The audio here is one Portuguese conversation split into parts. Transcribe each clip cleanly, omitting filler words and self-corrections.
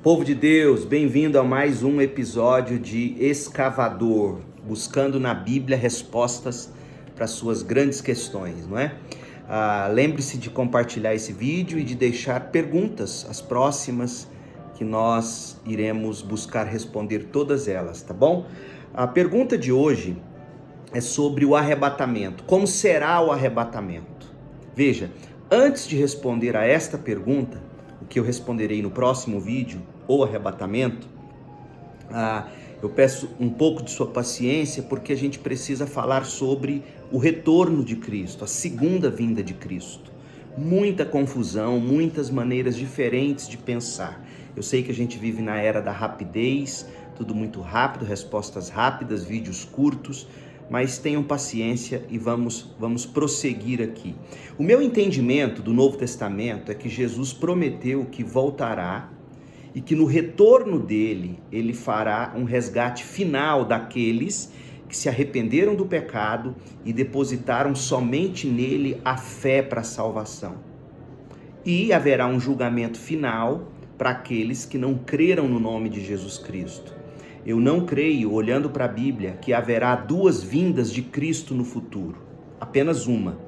Povo de Deus, bem-vindo a mais um episódio de Escavador, buscando na Bíblia respostas para suas grandes questões, não é? Lembre-se de compartilhar esse vídeo e de deixar perguntas, as próximas, que nós iremos buscar responder todas elas, tá bom? A pergunta de hoje é sobre o arrebatamento. Como será o arrebatamento? Veja, antes de responder a esta pergunta, o que eu responderei no próximo vídeo, o arrebatamento, eu peço um pouco de sua paciência, porque a gente precisa falar sobre o retorno de Cristo, a segunda vinda de Cristo. Muita confusão, muitas maneiras diferentes de pensar. Eu sei que a gente vive na era da rapidez, tudo muito rápido, respostas rápidas, vídeos curtos, mas tenham paciência e vamos prosseguir aqui. O meu entendimento do Novo Testamento é que Jesus prometeu que voltará e que no retorno dele, ele fará um resgate final daqueles que se arrependeram do pecado e depositaram somente nele a fé para a salvação. E haverá um julgamento final para aqueles que não creram no nome de Jesus Cristo. Eu não creio, olhando para a Bíblia, que haverá duas vindas de Cristo no futuro. Apenas uma.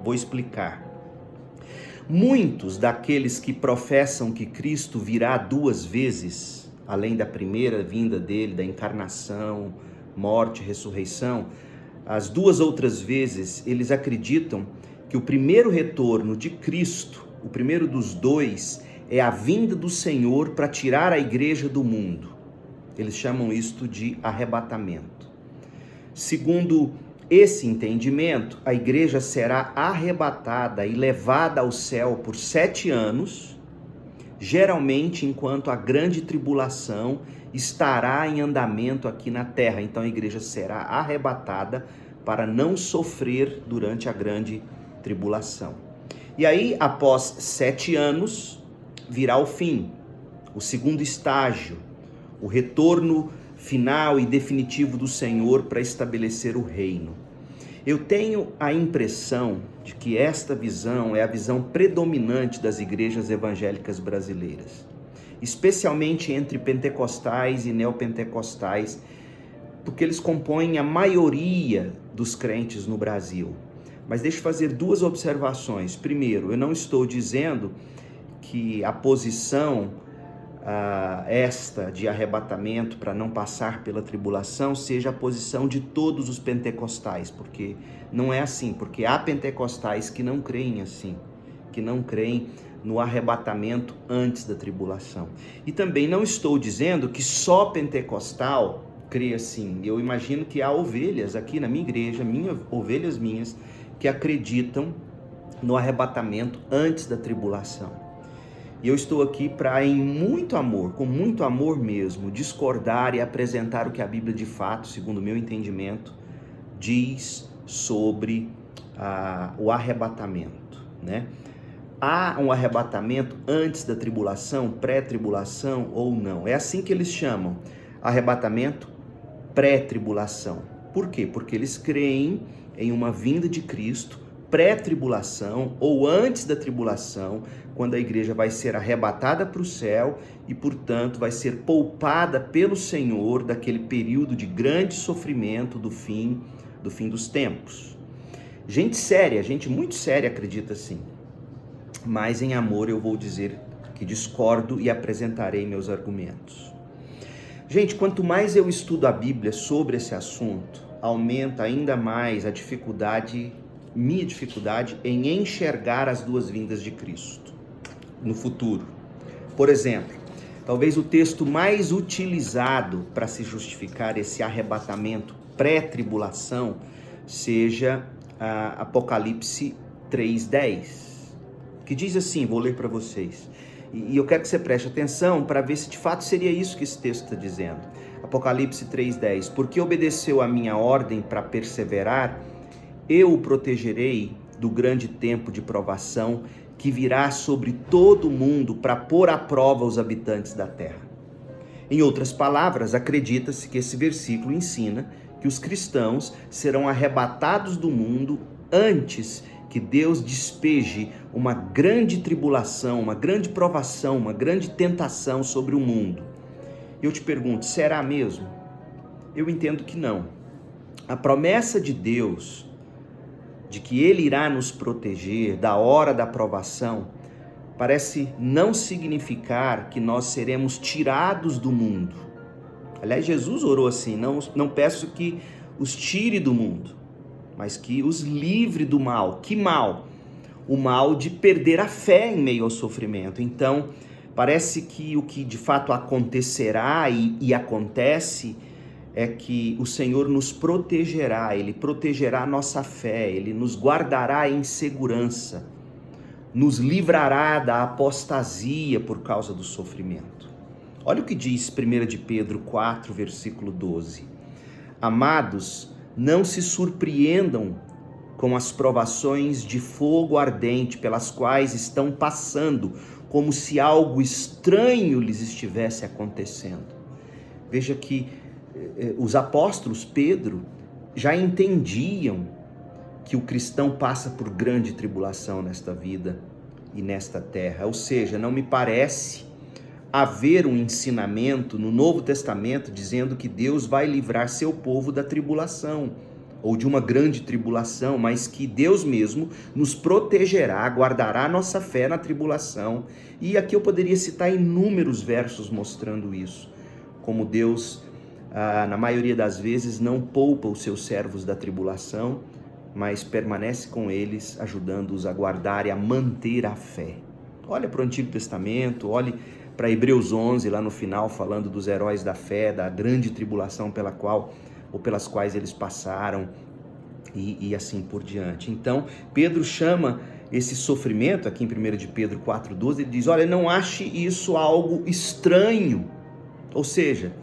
Vou explicar. Muitos daqueles que professam que Cristo virá duas vezes, além da primeira vinda dele, da encarnação, morte, ressurreição, as duas outras vezes eles acreditam que o primeiro retorno de Cristo, o primeiro dos dois, é a vinda do Senhor para tirar a igreja do mundo. Eles chamam isto de arrebatamento. Segundo esse entendimento, a igreja será arrebatada e levada ao céu por 7 anos, geralmente enquanto a grande tribulação estará em andamento aqui na terra. Então a igreja será arrebatada para não sofrer durante a grande tribulação. E aí, após 7 anos, virá o fim, o segundo estágio, o retorno final e definitivo do Senhor para estabelecer o reino. Eu tenho a impressão de que esta visão é a visão predominante das igrejas evangélicas brasileiras, especialmente entre pentecostais e neopentecostais, porque eles compõem a maioria dos crentes no Brasil. Mas deixa eu fazer duas observações. Primeiro, eu não estou dizendo que a posição esta de arrebatamento para não passar pela tribulação seja a posição de todos os pentecostais, porque não é assim, porque há pentecostais que não creem assim, que não creem no arrebatamento antes da tribulação. E também não estou dizendo que só pentecostal crê assim. Eu imagino que há ovelhas aqui na minha igreja, ovelhas minhas, que acreditam no arrebatamento antes da tribulação. E eu estou aqui para, em muito amor, com muito amor mesmo, discordar e apresentar o que a Bíblia de fato, segundo o meu entendimento, diz sobre o arrebatamento, né? Há um arrebatamento antes da tribulação, pré-tribulação ou não? É assim que eles chamam, arrebatamento pré-tribulação. Por quê? Porque eles creem em uma vinda de Cristo pré-tribulação ou antes da tribulação, quando a igreja vai ser arrebatada para o céu e, portanto, vai ser poupada pelo Senhor daquele período de grande sofrimento do fim dos tempos. Gente séria, gente muito séria acredita assim. Mas em amor eu vou dizer que discordo e apresentarei meus argumentos. Gente, quanto mais eu estudo a Bíblia sobre esse assunto, aumenta ainda mais a minha dificuldade em enxergar as duas vindas de Cristo no futuro. Por exemplo, talvez o texto mais utilizado para se justificar esse arrebatamento pré-tribulação seja Apocalipse 3:10, que diz assim, vou ler para vocês, e eu quero que você preste atenção para ver se de fato seria isso que esse texto está dizendo. Apocalipse 3:10, porque obedeceu a minha ordem para perseverar, eu o protegerei do grande tempo de provação que virá sobre todo o mundo para pôr à prova os habitantes da terra. Em outras palavras, acredita-se que esse versículo ensina que os cristãos serão arrebatados do mundo antes que Deus despeje uma grande tribulação, uma grande provação, uma grande tentação sobre o mundo. Eu te pergunto, será mesmo? Eu entendo que não. A promessa de Deus, de que Ele irá nos proteger da hora da provação, parece não significar que nós seremos tirados do mundo. Aliás, Jesus orou assim, não peço que os tire do mundo, mas que os livre do mal. Que mal? O mal de perder a fé em meio ao sofrimento. Então, parece que o que de fato acontecerá e acontece é que o Senhor nos protegerá, Ele protegerá a nossa fé, Ele nos guardará em segurança, nos livrará da apostasia por causa do sofrimento. Olha o que diz 1 de Pedro 4, versículo 12. Amados, não se surpreendam com as provações de fogo ardente pelas quais estão passando, como se algo estranho lhes estivesse acontecendo. Veja que os apóstolos, Pedro, já entendiam que o cristão passa por grande tribulação nesta vida e nesta terra. Ou seja, não me parece haver um ensinamento no Novo Testamento dizendo que Deus vai livrar seu povo da tribulação ou de uma grande tribulação, mas que Deus mesmo nos protegerá, guardará nossa fé na tribulação. E aqui eu poderia citar inúmeros versos mostrando isso, como Deus, na maioria das vezes, não poupa os seus servos da tribulação, mas permanece com eles, ajudando-os a guardar e a manter a fé. Olha para o Antigo Testamento, olhe para Hebreus 11, lá no final, falando dos heróis da fé, da grande tribulação pelas quais eles passaram, e assim por diante. Então, Pedro chama esse sofrimento, aqui em 1 de Pedro 4,12, ele diz, olha, não ache isso algo estranho, ou seja,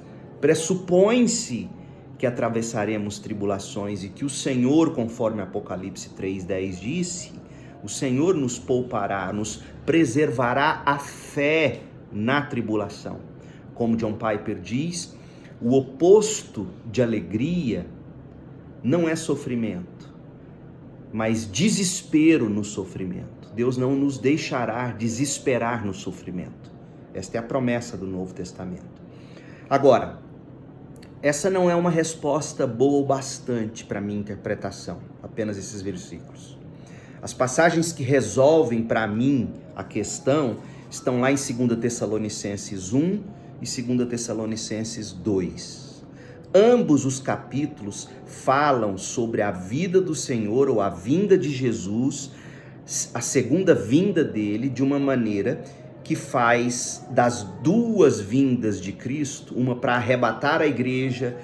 pressupõe-se que atravessaremos tribulações e que o Senhor, conforme Apocalipse 3,10 disse, o Senhor nos poupará, nos preservará a fé na tribulação. Como John Piper diz, o oposto de alegria não é sofrimento, mas desespero no sofrimento. Deus não nos deixará desesperar no sofrimento. Esta é a promessa do Novo Testamento. Agora, essa não é uma resposta boa o bastante para minha interpretação, apenas esses versículos. As passagens que resolvem para mim a questão estão lá em 2 Tessalonicenses 1 e 2 Tessalonicenses 2. Ambos os capítulos falam sobre a vida do Senhor ou a vinda de Jesus, a segunda vinda dele, de uma maneira que faz das duas vindas de Cristo, uma para arrebatar a igreja,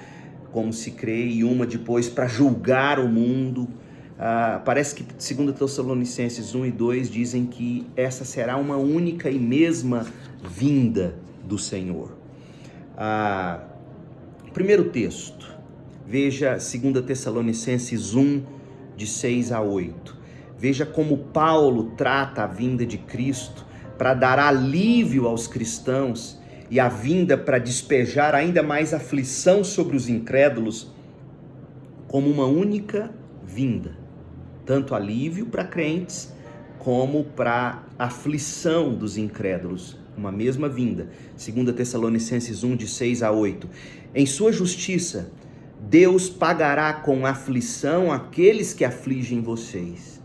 como se crê, e uma depois para julgar o mundo. Parece que 2 Tessalonicenses 1 e 2 dizem que essa será uma única e mesma vinda do Senhor. Primeiro texto, veja 2 Tessalonicenses 1, de 6 a 8. Veja como Paulo trata a vinda de Cristo para dar alívio aos cristãos e a vinda para despejar ainda mais aflição sobre os incrédulos como uma única vinda. Tanto alívio para crentes como para aflição dos incrédulos. Uma mesma vinda. 2 Tessalonicenses 1, de 6 a 8. Em sua justiça, Deus pagará com aflição aqueles que afligem vocês.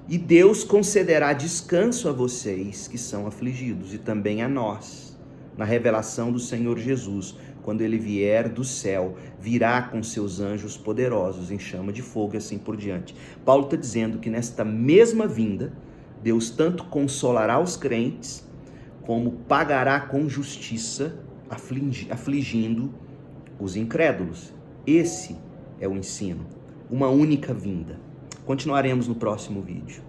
E Deus concederá descanso a vocês que são afligidos e também a nós, na revelação do Senhor Jesus, quando ele vier do céu, virá com seus anjos poderosos em chama de fogo e assim por diante. Paulo está dizendo que nesta mesma vinda, Deus tanto consolará os crentes, como pagará com justiça, afligindo os incrédulos. Esse é o ensino, uma única vinda. Continuaremos no próximo vídeo.